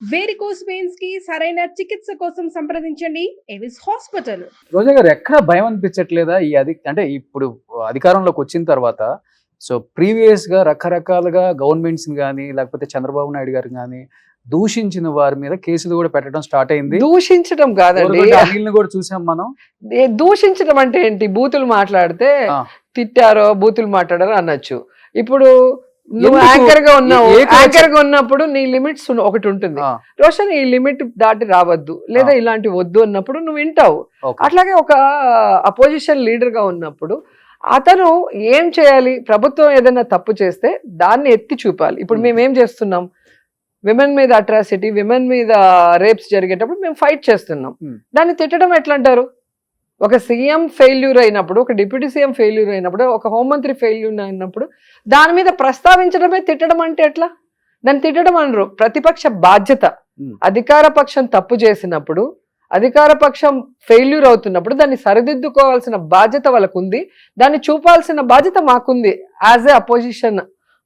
Varicose veins కి సరైన చికిత్స కోసం సంప్రదించండి ఎవిస్ హాస్పిటల్. రోజా గారు ఎక్కడ భయం అనిపించట్లేదా ఈ అంటే ఇప్పుడు అధికారంలోకి వచ్చిన తర్వాత సో ప్రీవియస్ గా రకరకాలుగా గవర్నమెంట్స్ గానీ లేకపోతే చంద్రబాబు నాయుడు గారు కానీ దూషించిన వారి మీద కేసులు కూడా పెట్టడం స్టార్ట్ అయింది. దూషించడం కాదండి, అనిల్ని కూడా చూసాం మనం. దూషించడం అంటే ఏంటి? బూతులు మాట్లాడితే ఆ. తిట్టారో బూతులు మాట్లాడారో అనొచ్చు. ఇప్పుడు నువ్వు ఎందుకు? యాంకర్ గా ఉన్నావు, ఏ కోచ్? యాంకర్ గా ఉన్నప్పుడు నీ లిమిట్స్ ఒకటి ఉంటుంది. ఆ, రోషన్ ఈ లిమిట్ దాటి రావద్దు లేదా ఇలాంటి వద్దు అన్నప్పుడు నువ్వు వింటావు. okay. అట్లాగే ఒక అపోజిషన్ లీడర్ గా ఉన్నప్పుడు అతను ఏం చేయాలి? ప్రభుత్వం ఏదైనా తప్పు చేస్తే దాన్ని ఎత్తి చూపాలి. ఇప్పుడు మేము ఏం చేస్తున్నాం? విమెన్ మీద అట్రాసిటీ, విమెన్ మీద రేప్స్ జరిగేటప్పుడు మేము ఫైట్ చేస్తున్నాం. దాన్ని తిట్టడం ఎట్లా అంటారు? ఒక సీఎం ఫెయిల్యూర్ అయినప్పుడు, ఒక డిప్యూటీ సీఎం ఫెయిల్యూర్ అయినప్పుడు, ఒక హోంమంత్రి ఫెయిల్యూర్ అయినప్పుడు దాని మీద ప్రస్తావించడమే తిట్టడం అంటే ఎట్లా? దాన్ని తిట్టడం అనరు. ప్రతిపక్ష బాధ్యత. అధికార పక్షం తప్పు చేసినప్పుడు, అధికార పక్షం ఫెయిల్యూర్ అవుతున్నప్పుడు దాన్ని సరిదిద్దుకోవాల్సిన బాధ్యత వాళ్ళకు ఉంది. దాన్ని చూపాల్సిన బాధ్యత మాకుంది యాజ్ ఏ అపోజిషన్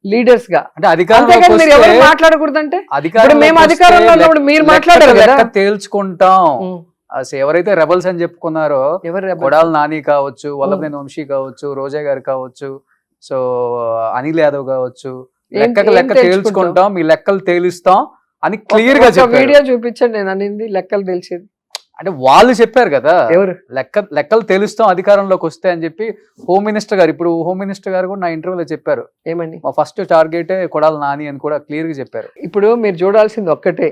లీడర్స్ గా. అంటే అంతేగాని మీరు ఎవరు మాట్లాడకూడదంటే ఇప్పుడు మేము అధికారంలో ఉన్నప్పుడు మీరు మాట్లాడారు కదా. తేల్చుకుంటాం. అసలు ఎవరైతే రెబల్స్ అని చెప్పుకున్నారో, ఎవరు కొడాలి నాని కావచ్చు, వల్లభనేని వంశీ కావచ్చు, రోజా గారు కావచ్చు, సో అనిల్ యాదవ్ కావచ్చు, లెక్క తేల్చుకుంటాం, మీ లెక్కలు తేలుస్తాం అని క్లియర్ గా చెప్పారు. వీడియో చూపించండి, నేను అనింది లెక్కలు తెలిసేది. అంటే వాళ్ళు చెప్పారు కదా, ఎవరు లెక్కలు తెలుస్తాం అధికారంలోకి వస్తే అని చెప్పి హోమ్ మినిస్టర్ గారు, ఇప్పుడు హోమ్ మినిస్టర్ గారు కూడా నా ఇంటర్వ్యూలో చెప్పారు. ఏమని? మా ఫస్ట్ టార్గెటే కొడాలి నాని అని కూడా క్లియర్ గా చెప్పారు. ఇప్పుడు మీరు చూడాల్సింది ఒక్కటే,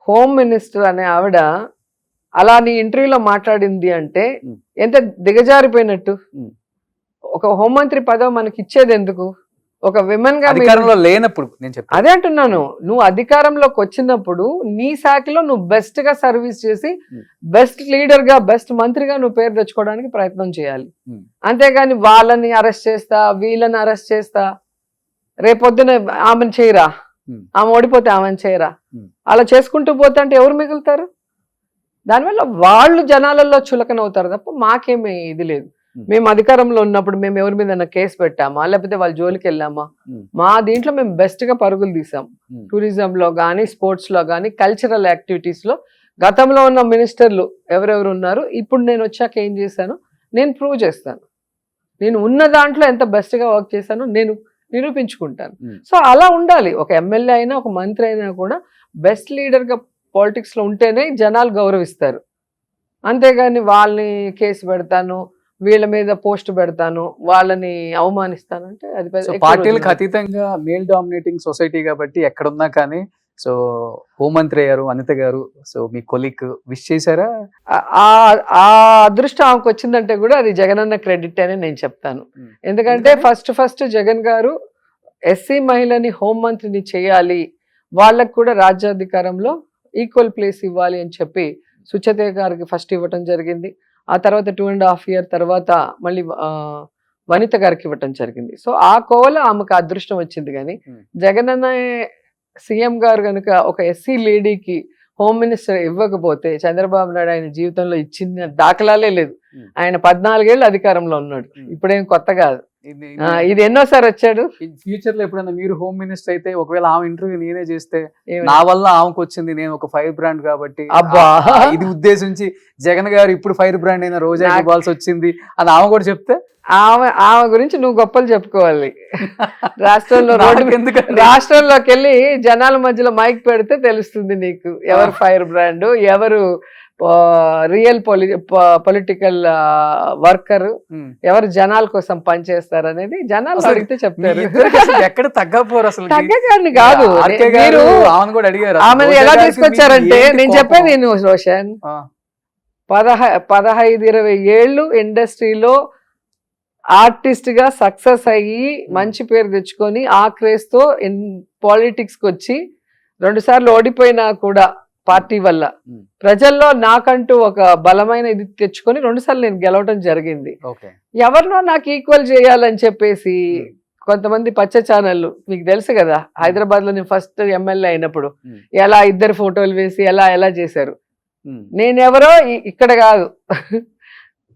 హోమ్ మినిస్టర్ అనే ఆవిడ అలా నీ ఇంటర్వ్యూలో మాట్లాడింది అంటే ఎంత దిగజారిపోయినట్టు. ఒక హోంమంత్రి పదవి మనకి ఇచ్చేది ఎందుకు? ఒక విమెన్ గా అధికారంలో లేనప్పుడు నేను చెప్పాను. అదే అంటున్నాను, నువ్వు అధికారంలోకి వచ్చినప్పుడు నీ శాఖలో నువ్వు బెస్ట్ గా సర్వీస్ చేసి బెస్ట్ లీడర్ గా, బెస్ట్ మంత్రిగా నువ్వు పేరు తెచ్చుకోవడానికి ప్రయత్నం చేయాలి. అంతేగాని వాళ్ళని అరెస్ట్ చేస్తా, వీళ్ళని అరెస్ట్ చేస్తా, రేపొద్దున ఆమెను చేయరా, ఆమె ఓడిపోతే ఆమెను చేయరా, అలా చేసుకుంటూ పోతే అంటే ఎవరు మిగులుతారు? దానివల్ల వాళ్ళు జనాలలో చులకనవుతారు తప్ప మాకేమీ ఇది లేదు. మేము అధికారంలో ఉన్నప్పుడు మేము ఎవరి మీద కేసు పెట్టామా, లేకపోతే వాళ్ళ జోలికి వెళ్ళామా? మా దీంట్లో మేము బెస్ట్ గా పరుగులు తీసాం. టూరిజం లో కానీ, స్పోర్ట్స్ లో కానీ, కల్చరల్ యాక్టివిటీస్ లో గతంలో ఉన్న మినిస్టర్లు ఎవరెవరు ఉన్నారు, ఇప్పుడు నేను వచ్చాక ఏం చేశాను నేను ప్రూవ్ చేస్తాను. నేను ఉన్న దాంట్లో ఎంత బెస్ట్ గా వర్క్ చేశానో నేను నిరూపించుకుంటాను. సో అలా ఉండాలి. ఒక ఎమ్మెల్యే అయినా, ఒక మంత్రి అయినా కూడా బెస్ట్ లీడర్ గా పాలిటిక్స్ లో ఉంటేనే జనాలు గౌరవిస్తారు. అంతేగాని వాళ్ళని కేసు పెడతాను, వీళ్ళ మీద పోస్ట్ పెడతాను, వాళ్ళని అవమానిస్తానంటే అది పార్టీలకు అతీతంగా మేల్ డామినేటింగ్ సొసైటీ కాబట్టి ఎక్కడున్నా కానీ. సో హోంమంత్రి అయ్యారు అనిత గారు, సో మీ కొలీగ్ విష్ చేశారా? ఆ అదృష్టం ఆమెకు వచ్చిందంటే కూడా అది జగనన్న క్రెడిట్ అని నేను చెప్తాను. ఎందుకంటే ఫస్ట్ జగన్ గారు ఎస్సీ మహిళని హోంమంత్రిని చేయాలి, వాళ్ళకు కూడా రాజ్యాధికారంలో ఈక్వల్ ప్లేస్ ఇవ్వాలి అని చెప్పి సుచతే గారికి ఫస్ట్ ఇవ్వటం జరిగింది. ఆ తర్వాత 2.5 years తర్వాత మళ్ళీ వనిత గారికి ఇవ్వటం జరిగింది. సో ఆ కోవలో ఆమెకు అదృష్టం వచ్చింది. కానీ జగనన్న సీఎం గారు కనుక ఒక ఎస్సీ లేడీకి హోమ్ మినిస్టర్ ఇవ్వకపోతే చంద్రబాబు నాయుడు ఆయన జీవితంలో ఇచ్చిన దాఖలాలే లేదు. ఆయన 14 ఏళ్ళు అధికారంలో ఉన్నాడు, ఇప్పుడేం కొత్త కాదు. ఇది ఎన్నోసారి వచ్చాడు. ఫ్యూచర్ లో ఎప్పుడైనా మీరు హోమ్ మినిస్టర్ అయితే, ఒకవేళ ఆమె ఇంటర్వ్యూ నేనే చేస్తే, నా వల్ల ఆమెకు వచ్చింది, నేను ఒక ఫైర్ బ్రాండ్ కాబట్టి అబ్బా ఇది ఉద్దేశించి జగన్ గారు ఇప్పుడు ఫైర్ బ్రాండ్ అయిన రోజా ఇవ్వాల్సి వచ్చింది అని ఆమె కూడా చెప్తే, ఆమె గురించి నువ్వు గొప్పలు చెప్పుకోవాలి. రాష్ట్రంలోకి వెళ్ళి జనాల మధ్యలో మైక్ పెడితే తెలుస్తుంది నీకు ఎవరు ఫైర్ బ్రాండ్, ఎవరు రియల్ పొలిటికల్ వర్కర్, ఎవరు జనాల కోసం పనిచేస్తారు అనేది జనాలు అడిగితే చెప్తారు. ఎక్కడ తగ్గపోరు అసలు. తగ్గని కాదు, మీరు ఆమె ఎలా తీసుకొచ్చారంటే నేను చెప్పేది నేను రోషన్ 15-20 ఏళ్ళు ఇండస్ట్రీలో ఆర్టిస్ట్ గా సక్సెస్ అయ్యి మంచి పేరు తెచ్చుకొని ఆ క్రేజ్ తో పాలిటిక్స్ కి వచ్చి 2 సార్లు ఓడిపోయినా కూడా పార్టీ వల్ల ప్రజల్లో నాకంటూ ఒక బలమైన ఇది తెచ్చుకొని 2 సార్లు నేను గెలవడం జరిగింది. ఎవరినో నాకు ఈక్వల్ చేయాలని చెప్పేసి కొంతమంది పచ్చ ఛానళ్ళు, మీకు తెలుసు కదా హైదరాబాద్ లో నేను ఫస్ట్ ఎమ్మెల్యే అయినప్పుడు ఎలా 2 ఫోటోలు వేసి ఎలా చేశారు. నేనెవరో ఇక్కడ కాదు,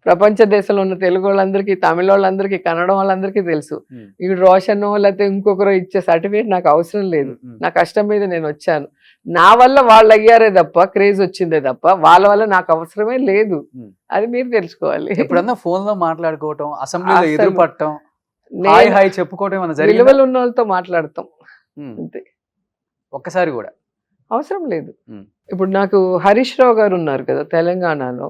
ప్రపంచ దేశంలో ఉన్న తెలుగు వాళ్ళందరికీ, తమిళ వాళ్ళందరికీ, కన్నడ వాళ్ళందరికీ తెలుసు. ఇప్పుడు రోషన్ లేకపోతే ఇంకొకరు ఇచ్చే సర్టిఫికేట్ నాకు అవసరం లేదు. నా కష్టం మీద నేను వచ్చాను. నా వల్ల వాళ్ళు అయ్యారే తప్ప, క్రేజ్ వచ్చిందే తప్ప వాళ్ళ వల్ల నాకు అవసరమే లేదు. అది మీరు తెలుసుకోవాలి. ఎప్పుడన్నా ఫోన్ లో మాట్లాడుకోవటం, అసెంబ్లీలో అసలు ఎదురు పట్టడం, హాయ్ హాయ్ చెప్పుకోవటం ఏమైనా జరిగిందా? విలువలు ఉన్న వాళ్ళతో మాట్లాడతాం అంతే, ఒక్కసారి కూడా అవసరం లేదు. ఇప్పుడు నాకు హరీష్ రావు గారు ఉన్నారు కదా తెలంగాణలో.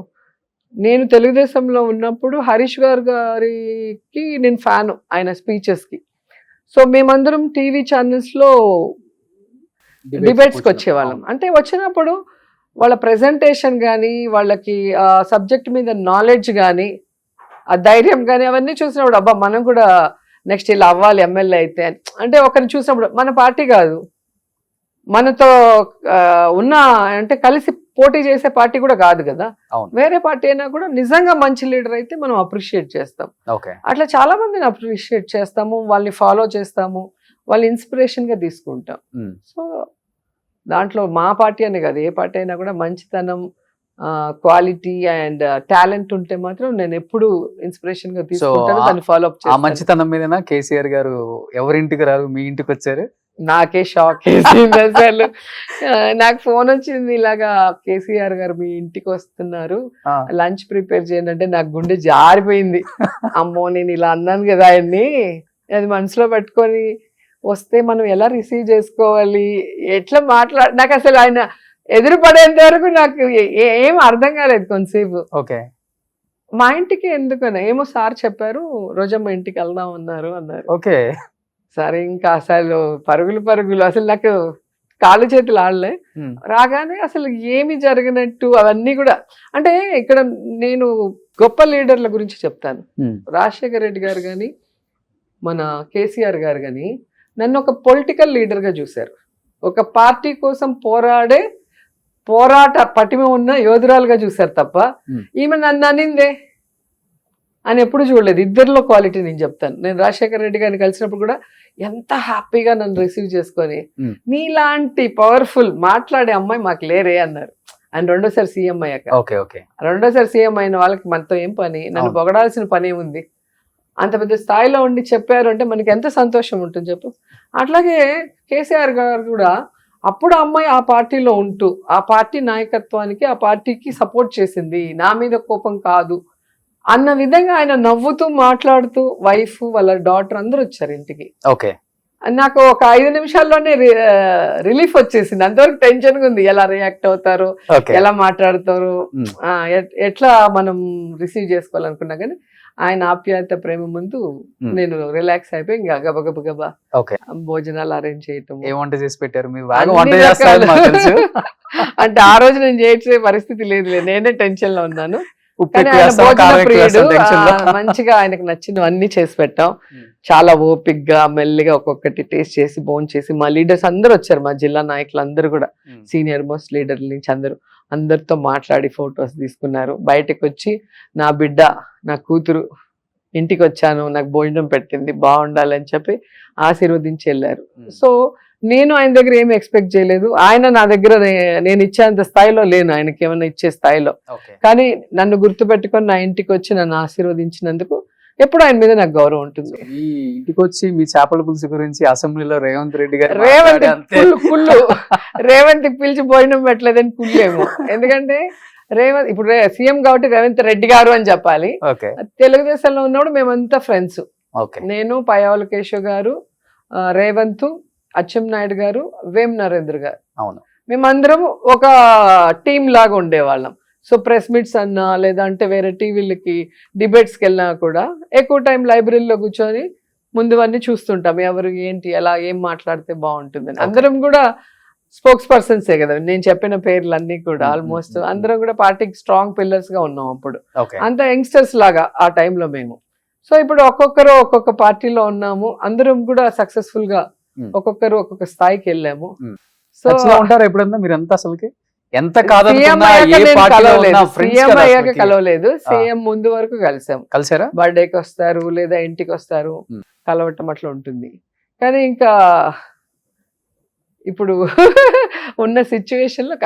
నేను తెలుగుదేశంలో ఉన్నప్పుడు హరీష్ గారికి నేను ఫ్యాను, ఆయన స్పీచెస్ కి. సో మేమందరం టీవీ ఛానల్స్ లో డిబేట్స్కి వచ్చేవాళ్ళం. అంటే వచ్చినప్పుడు వాళ్ళ ప్రెజెంటేషన్ కానీ, వాళ్ళకి సబ్జెక్ట్ మీద నాలెడ్జ్ కానీ, ఆ ధైర్యం కానీ అవన్నీ చూసినప్పుడు అబ్బా మనం కూడా నెక్స్ట్ ఇలా అవ్వాలి ఎమ్మెల్యే అయితే. అంటే ఒకరిని చూసినప్పుడు మన పార్టీ కాదు, మనతో ఉన్న అంటే కలిసి పోటీ చేసే పార్టీ కూడా కాదు కదా, వేరే పార్టీ అయినా కూడా నిజంగా మంచి లీడర్ అయితే మనం అప్రిషియేట్ చేస్తాం. అట్లా చాలా మందిని అప్రిషియేట్ చేస్తాము, వాళ్ళని ఫాలో చేస్తాము, వాళ్ళ ఇన్స్పిరేషన్ గా తీసుకుంటాం. సో దాంట్లో మా పార్టీ అనే కాదు, ఏ పార్టీ అయినా కూడా మంచితనం, క్వాలిటీ అండ్ టాలెంట్ ఉంటే మాత్రం నేను ఎప్పుడు ఇన్స్పిరేషన్ గా తీసుకుంటాను, దాన్ని ఫాలో అప్ చేస్తాను. ఆ మంచితనం మీదనా కేసీఆర్ గారు ఎవరింటికి రారు మీ ఇంటికి వచ్చారు? నాకే షాక్ వేసింది అసలు. నాకు ఫోన్ వచ్చింది, ఇలాగా కేసీఆర్ గారు మీ ఇంటికి వస్తున్నారు, లంచ్ ప్రిపేర్ చేయండి అంటే నాకు గుండె జారిపోయింది. అమ్మో నేను ఇలా అన్నాను కదా ఆయన్ని, అది మనసులో పెట్టుకొని వస్తే మనం ఎలా రిసీవ్ చేసుకోవాలి, ఎట్లా నాకు అసలు ఆయన ఎదురు పడేంత వరకు నాకు ఏం అర్థం కాలేదు కొంతసేపు. మా ఇంటికి ఎందుకన్నా ఏమో సార్ చెప్పారు, రోజమ్మ ఇంటికి వెళ్దాం అన్నారు. ఓకే సరే ఇంకా అసలు పరుగులు అసలు నాకు కాళ్ళు చేతులు ఆడలే. రాగానే అసలు ఏమి జరిగినట్టు అవన్నీ కూడా, అంటే ఇక్కడ నేను గొప్ప లీడర్ల గురించి చెప్తాను. రాజశేఖర రెడ్డి గారు కానీ, మన కేసీఆర్ గారు కానీ నన్ను ఒక పొలిటికల్ లీడర్ గా చూశారు. ఒక పార్టీ కోసం పోరాట పటిమ ఉన్న యోధురాలుగా చూశారు తప్ప ఈమె నన్ను అనిందే అని ఎప్పుడు చూడలేదు. ఇద్దరిలో క్వాలిటీ నేను చెప్తాను. నేను రాజశేఖర రెడ్డి గారిని కలిసినప్పుడు కూడా ఎంత హ్యాపీగా నన్ను రిసీవ్ చేసుకొని, నీలాంటి పవర్ఫుల్ మాట్లాడే అమ్మాయి మాకు లేరే అన్నారు. ఆయన రెండోసారి సీఎం అయ్యాక. రెండోసారి సీఎం అయిన వాళ్ళకి మనతో ఏం పని, నన్ను పొగడాల్సిన పని ఏముంది, అంత పెద్ద స్థాయిలో ఉండి చెప్పారు అంటే మనకి ఎంత సంతోషం ఉంటుంది చెప్పు. అట్లాగే కేసీఆర్ గారు కూడా అప్పుడు అమ్మాయి ఆ పార్టీలో ఉంటూ ఆ పార్టీ నాయకత్వానికి, ఆ పార్టీకి సపోర్ట్ చేసింది, నా మీద కోపం కాదు అన్న విధంగా ఆయన నవ్వుతూ మాట్లాడుతూ, వైఫ్ వాళ్ళ డాటర్ అందరూ వచ్చారు ఇంటికి. నాకు ఒక 5 నిమిషాల్లోనే రిలీఫ్ వచ్చేసింది. అంతవరకు టెన్షన్ గా ఉంది, ఎలా రియాక్ట్ అవుతారు, ఎలా మాట్లాడతారు, ఎట్లా మనం రిసీవ్ చేసుకోవాలనుకున్నా కానీ ఆయన ఆప్యాయత ప్రేమ ముందు నేను రిలాక్స్ అయిపోయి ఇంకా గబగబా భోజనాలు అరేంజ్ చేయటం. అంటే ఆ రోజు నేను చేసే పరిస్థితి లేదు, నేనే టెన్షన్ లో ఉన్నాను. మంచిగా ఆయనకు నచ్చిన అన్ని చేసి పెట్టాం. చాలా ఓపిక్గా మెల్లిగా ఒక్కొక్కటి టేస్ట్ చేసి భోజనం చేసి, మా లీడర్స్ అందరూ వచ్చారు, మా జిల్లా నాయకులు అందరూ కూడా, సీనియర్ మోస్ట్ లీడర్ల నుంచి అందరితో మాట్లాడి ఫొటోస్ తీసుకున్నారు. బయటకు వచ్చి నా బిడ్డ, నా కూతురు ఇంటికి వచ్చాను, నాకు భోజనం పెట్టింది, బాగుండాలని చెప్పి ఆశీర్వదించి వెళ్ళారు. సో నేను ఆయన దగ్గర ఏమి ఎక్స్పెక్ట్ చేయలేదు. ఆయన నా దగ్గర నేను ఇచ్చేంత స్థాయిలో లేను, ఆయనకి ఏమైనా ఇచ్చే స్థాయిలో. కానీ నన్ను గుర్తుపెట్టుకొని నా ఇంటికి వచ్చి నన్ను ఆశీర్వదించినందుకు ఎప్పుడు ఆయన మీద నాకు గౌరవం ఉంటుంది. ఈ ఇంటికి వచ్చి మీ చేపల పులుసు గురించి అసెంబ్లీలో రేవంత్ రెడ్డి గారు కుళ్ళు రేవంత్ పిలిచి భోజనం పెట్టలేదని కుళ్ళేమో. ఎందుకంటే రేవంత్ ఇప్పుడు సీఎం కాబట్టి రేవంత్ రెడ్డి గారు అని చెప్పాలి. తెలుగుదేశంలో ఉన్నప్పుడు మేమంతా ఫ్రెండ్స్. నేను, పయ్యావుల కేశవ్ గారు, రేవంత్, అచ్చెన్నాయుడు గారు, వేం నరేంద్ర గారు, మేమందరం ఒక టీం లాగా ఉండేవాళ్ళం. సో ప్రెస్ మీట్స్ అన్నా లేదంటే వేరే టీవీలకి డిబేట్స్కి వెళ్ళినా కూడా ఎక్కువ టైం లైబ్రరీలో కూర్చొని ముందువన్నీ చూస్తుంటాం, ఎవరు ఏంటి ఎలా ఏం మాట్లాడితే బాగుంటుందని. అందరం కూడా స్పోక్స్ పర్సన్సే కదా, నేను చెప్పిన పేర్లు అన్ని కూడా ఆల్మోస్ట్ అందరం కూడా పార్టీకి స్ట్రాంగ్ పిల్లర్స్ గా ఉన్నాం అప్పుడు, అంత యంగ్స్టర్స్ లాగా ఆ టైంలో మేము. సో ఇప్పుడు ఒక్కొక్కరు ఒక్కొక్క పార్టీలో ఉన్నాము, అందరం కూడా సక్సెస్ఫుల్ గా ఒక్కొక్కరు ఒక్కొక్క స్థాయికి వెళ్ళాము. సో ఉంటారు ఎప్పుడన్నా మీరంతా అసలుకి ఎంత కలవలేదు, సీఎం ముందు వరకు కలిసారా, బర్త్డేకి వస్తారు లేదా ఇంటికి వస్తారు, కలవటం అట్లా ఉంటుంది. కానీ ఇంకా ఇప్పుడు ఉన్న సిచ్యువేషన్ లో